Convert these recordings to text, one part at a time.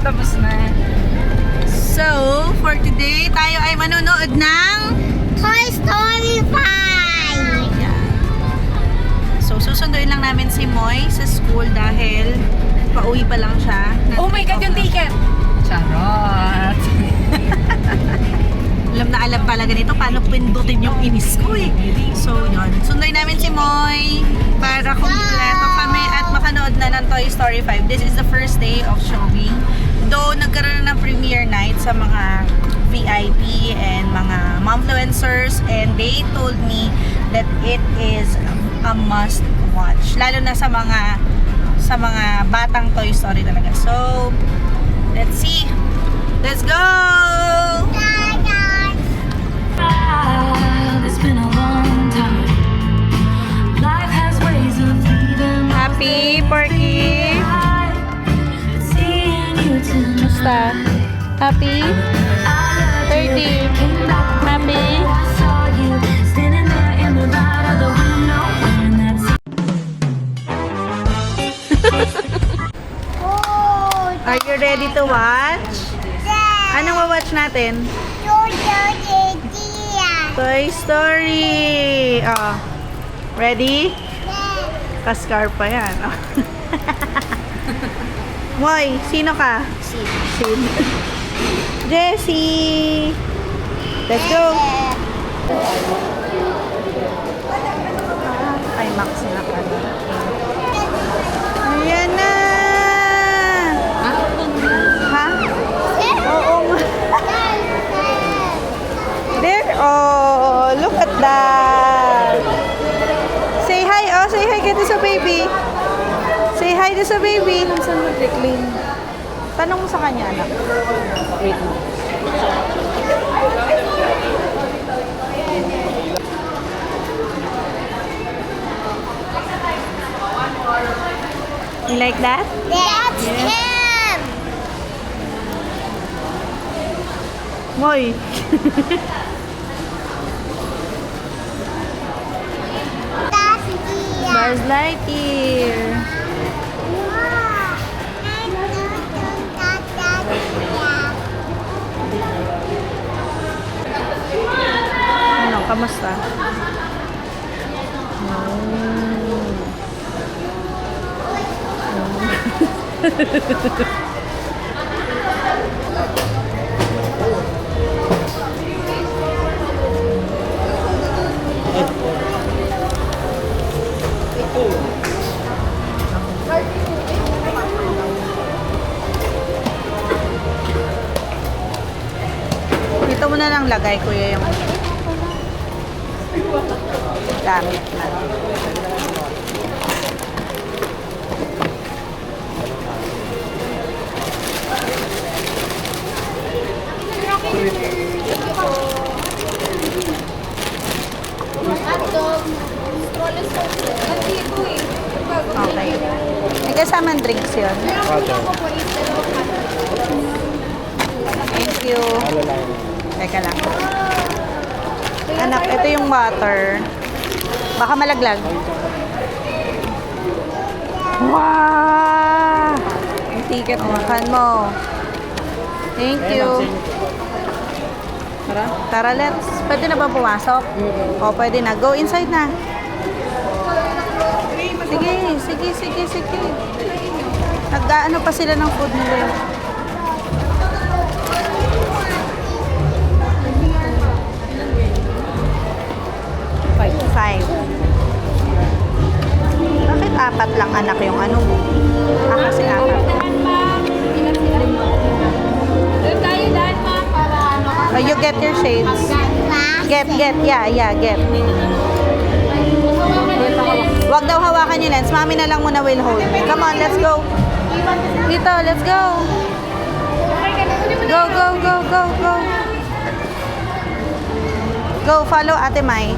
Tapos na. So, for today, tayo ay manonood ng Toy Story 5! So, susunduin lang namin si Moy sa school dahil pauwi pa lang siya. Oh my God, yung ticket! Charot! Alam talaga nito paano pindutin yung inis ko eh. So, yun. Sunduin namin si Moy para kumpleto kami at makanood na ng Toy Story 5. This is the first day of showing. Though, nagkaroon na ng premiere night sa mga VIP and mga momfluencers, and they told me that it is a must watch. Lalo na sa mga batang Toy Story talaga. So, let's see. Let's go! It's been a long time. Life has ways of leading us Happy, Porky! high. Seeing you tonight. Basta. Happy? 30. Happy? I saw you standing there in the light of the window wearing that Oh, Are you ready to watch? Anong wa-watch natin? Toy Story! Oh. Ready? Kaskar pa yan. Oh. Moy, sino ka? Sin. Jessie! Let's go! Ay, Max na pala. Ayan na! Ha? Oo nga. There, oh, look at that. Say hi, oh, say hi ka sa baby. Say hi to sa baby. Saan mag-reclaim? Tanong mo sa kanya, anak. Wait mo. You like that? That's him! Moy. That's Dia. Buzz Lightyear. Ano, kamusta? Dito mo na lang lagay, kuya, yung gamit na. Okay. May kasamang drinks yun. Thank you. Teka lang. Anak, ito yung water. Baka malaglag. Wow! Yung ticket mo. Makan mo. Thank you. Tara. Tara, let's. Pwede na ba pumasok? O, pwede na. Go inside na. Sige, sige, sige, sige. Nag-ano pa sila ng food nila. Five. Bakit apat lang anak yung ano mo? Kasi apat. Doon tayo daan, ma'am, para ano ka. Oh, you get your shades. Get. Yeah, get. Wag daw hawakan yung lens. Mami na lang muna will hold. Come on, let's go. Dito, let's go. Go. Go, follow Ate Mai.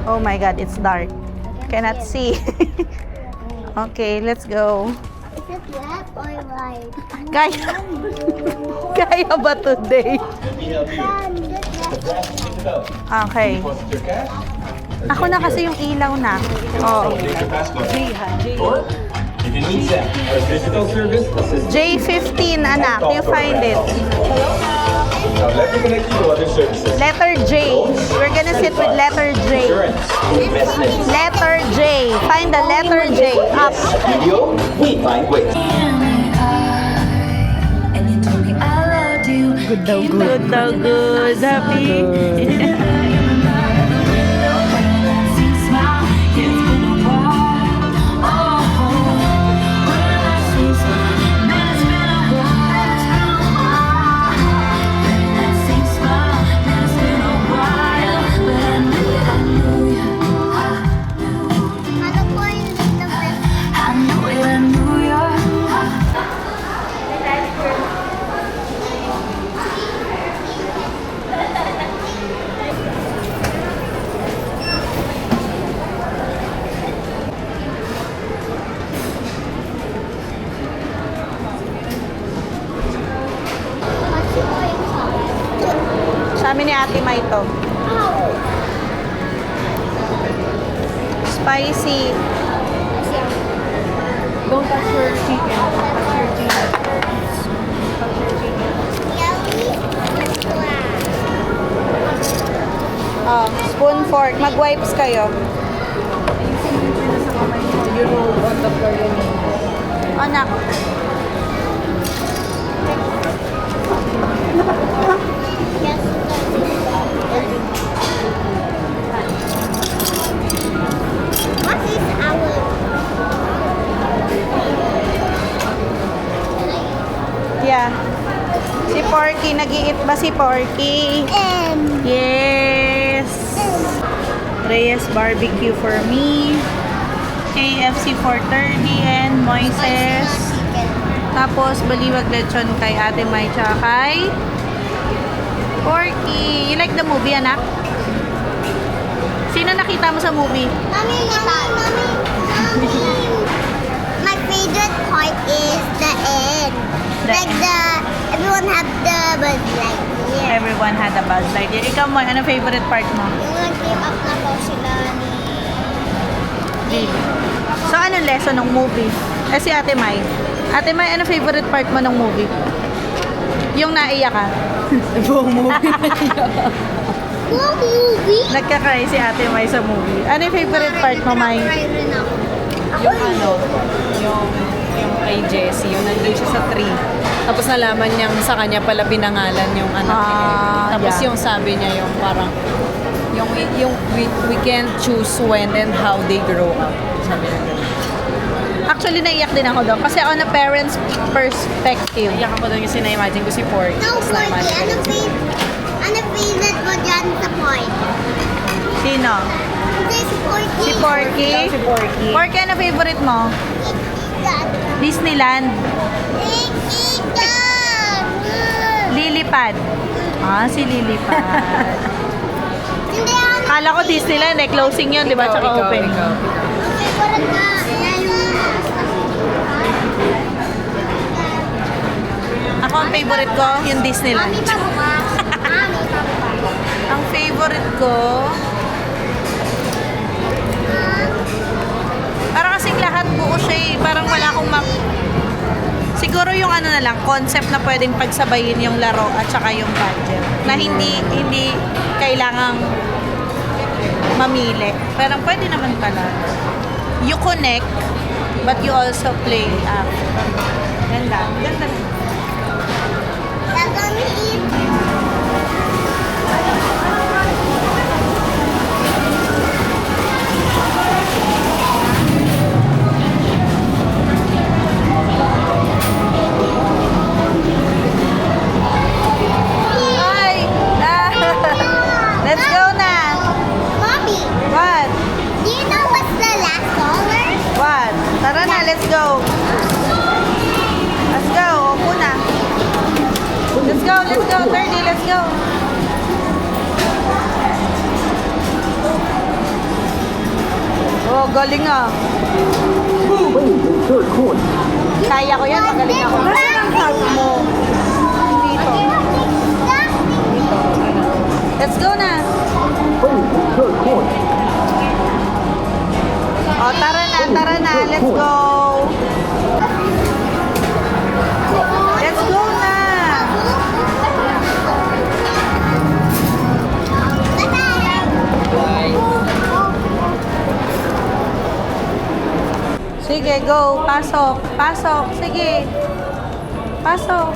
Oh my God, it's dark. Cannot see. Okay, let's go. Is it left or right? Kaya ba today? Okay. Ako na kasi yung ilaw na. Oo. If you need Zach, our digital service assistant. J15, anak. You find it. Now let me connect you to other services. Letter J. We're gonna sit with letter J. Insurance, investments, Letter J. Find the letter J. Up. video, we find ways. And you told me I loved you. Good daw, good. Happy. Ano po yung number? Sa amin ni Ate Mai to. Spicy. Don't touch your chicken. Touch your chicken. Yummy. Oh, spoon, fork. Mag-wipes kayo. You roll on the floor yun. Anak. Yes. What is our? Yeah. Si Porky. Nag-iit ba si Porky? Yes. Reyes barbecue for me. KFC 430 and Moises. Tapos baliwag lechon kay Ate Mai tsaka kay Porky. You like the movie, anak? Sino nakita mo sa movie? Mommy. My favorite part is the end. Like everyone have the Buzz Lightyear. Everyone had a Buzz Lightyear. Ikaw mo, ano favorite part mo? Yung nag-team up na po sila ni... So, anong lesson ng movie? Si Ate Mai. Ate Mai, ano favorite part mo ng movie? Yung naiyak ka? Buong movie. Wow, movie? Nagka-cry si Ate Mai sa movie. Ano yung favorite part mo, Mai? Nag-cry rin ako. Yung ano, yung kay Jessie, yung nandun siya sa tree. Tapos nalaman niyang sa kanya pala pinangalan yung anak niya. Tapos yeah. yung sabi niya yung parang, yung we can't choose when and how they grow up. Sabi niya ganun. Actually, naiyak din ako doon. Kasi on a parent's perspective. Iyak ako doon kasi na-imagine ko si Porky. No, Tapos Porky. na-imagine ko si Ano favorite mo dyan sa point? Sino? Hindi, si Porky. Si Porky? Si Porky. Porky, ano favorite mo? Disneyland. Lilipad. Si Lilipad. Hindi ako. Kala ko Disneyland eh. Closing yun, di ba? Tsaka open. ikaw. Ang favorite na. Ako, ang favorite ko, yung Disneyland. Mami pa ba? Mami pa ba? Ang favorite ko, parang kasing lahat buo siya eh. Parang wala akong siguro yung ano na lang, concept na pwedeng pagsabayin yung laro at saka yung budget. Na hindi kailangang mamili. Parang pwede naman pala. You connect, but you also play after. Ganda. Ganda. That's on me eat. Ay! Let's go na! Mommy, What? do you know what's the last color? What? Tara na, let's go. Let's go. Upo na. Let's go, 30, let's go. Oh, galing ah. Kaya ko yan, magaling ako. Nasaan ang card mo? Dito. Let's go na. Oh, tara na, let's go. go. Pasok. Pasok. Sige. Pasok.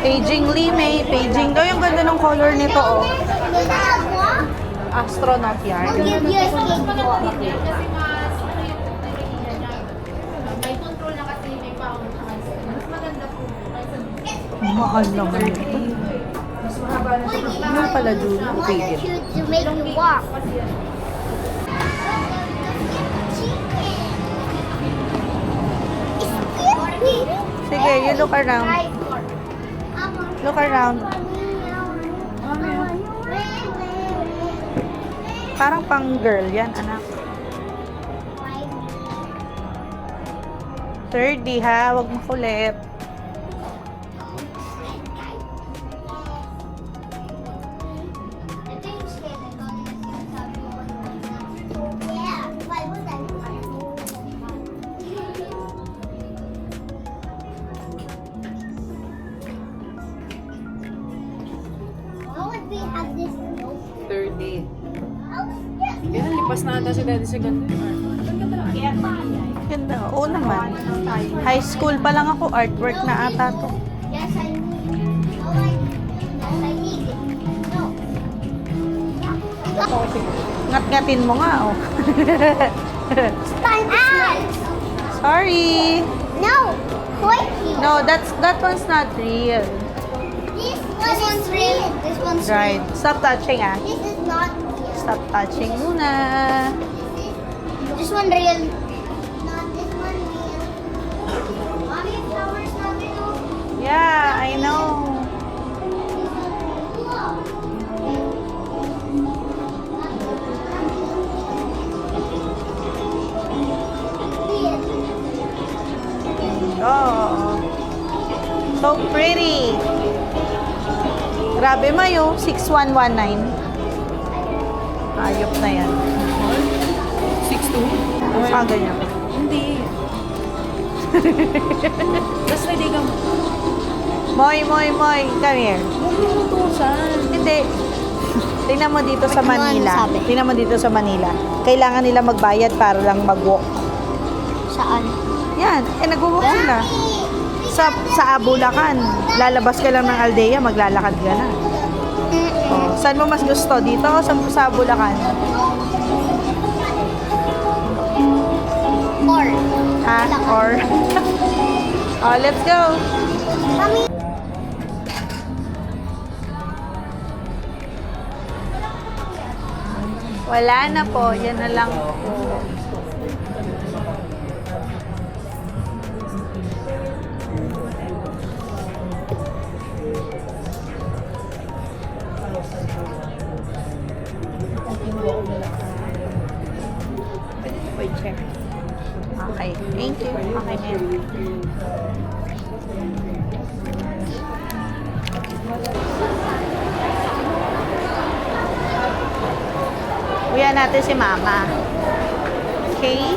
Paging Lee May. Paging. Oh, yung ganda ng color nito, oh. Does that have walk? Astronaut I'll yarn. give you a skateboard. Mahal naman ito. Yung pala, Julie. I Paging. want you to make you walk. Sige, you look around. Look around. Parang pang girl yan, anak. 30 ha, wag makulit. We have this note. 30. Oh, yes. Yan, lipas na ata si Daddy sa ganito. Ganda, oo naman. High school pa lang ako, artwork na ata to. Yes, I need. No, I need it. No. Ngat-ngatin mo nga, oh. Time Sorry. No, pointy. No, that one's not real. This one's real. This one's Right. Stop touching, ah. real. This is not real. Stop touching muna. This one real. Not this one real. Mommy, flowers not real. Yeah, I know. Oh. So pretty. Grabe Mayo, 6119. Ayop na yan. 6'2"? Ah, ganyan. Hindi. Tapos ready ka mo. Moy, come here. Huwag mo utusan. Hindi. Tingnan mo dito sa Ano nga Manila. sabi? Tingnan mo dito sa Manila. Kailangan nila magbayad para lang mag-walk. Saan? Yan. Nag-walk sila. Sa Bulacan. Lalabas ka lang ng Aldea, maglalakad ka na. Oh, saan mo mas gusto? Dito o sa Bulacan? Or. Ha? Or? Oh, let's go. Mommy. Wala na po. Yan na lang po. Okay. Thank you. Okay, ma'am. Uyan natin si Mama. Okay?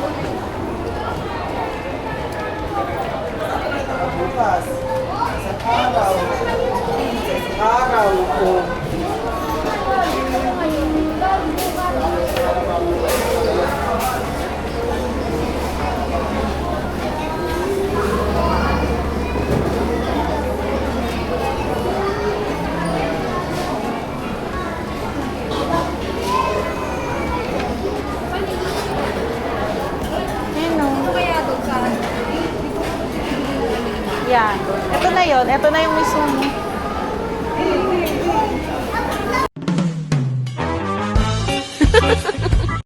Yan. Ito na yon. Ito na yung mismo.